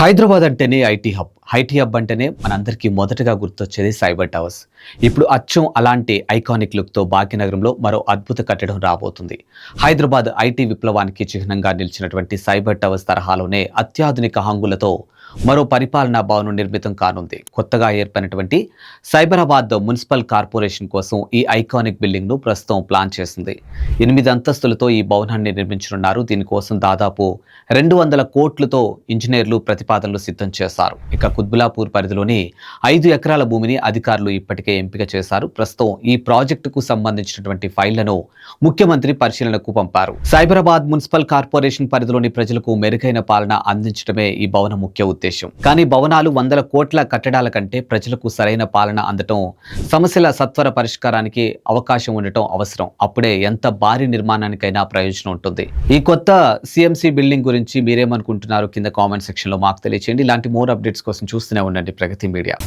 హైదరాబాద్ అంటేనే IT hub. IT hub అంటేనే మనందరికీ మొదటగా గుర్తొచ్చేది సైబర్ టవర్స్. ఇప్పుడు అచ్చం అలాంటి ఐకానిక్ లుక్‌తో భాగ్యనగరంలో మరో అద్భుత కట్టడం రాబోతుంది. హైదరాబాద్ ఐటీ విప్లవానికి చిహ్నంగా నిలిచినటువంటి సైబర్ టవర్స్ తరహాలోనే అత్యాధునిక హంగులతో మరో పరిపాలనా భవనం నిర్మితం కానుంది. కొత్తగా ఏర్పడినటువంటి సైబరాబాద్ మున్సిపల్ కార్పొరేషన్ కోసం ఈ ఐకానిక్ బిల్డింగ్‌ను ప్రస్తుతం ప్లాన్ చేసింది. 8 అంతస్తులతో ఈ భవనాన్ని నిర్మించనున్నారు. దీనికోసం దాదాపు 200 కోట్లతో ఇంజనీర్లు ప్రతిపాదనలు సిద్ధం చేశారు. ఇక కుత్బుల్లాపూర్ పరిధిలోని 5 ఎకరాల భూమిని అధికారులు ఇప్పటికే ఎంపిక చేశారు. ప్రస్తుతం ఈ ప్రాజెక్టుకు సంబంధించినటువంటి ఫైళ్లను ముఖ్యమంత్రి పరిశీలనకు పంపారు. సైబరాబాద్ మున్సిపల్ కార్పొరేషన్ పరిధిలోని ప్రజలకు మెరుగైన పాలన అందించడమే ఈ భవనం ముఖ్య ఉద్దేశం. కానీ భవనాలు 100 కోట్ల కట్టడాల కంటే ప్రజలకు సరైన పాలన అందటం, సమస్యల సత్వర పరిష్కారానికి అవకాశం ఉండటం అవసరం. అప్పుడే ఎంత భారీ నిర్మాణానికైనా ప్రయోజనం ఉంటుంది. ఈ కొత్త సిఎంసి బిల్డింగ్ గురించి మీరేమనుకుంటున్నారు? కింద కామెంట్ సెక్షన్ లో మాకు తెలియచేయండి. ఇలాంటి మోర్ అప్డేట్స్ కోసం చూస్తూనే ఉండండి ప్రగతి మీడియా.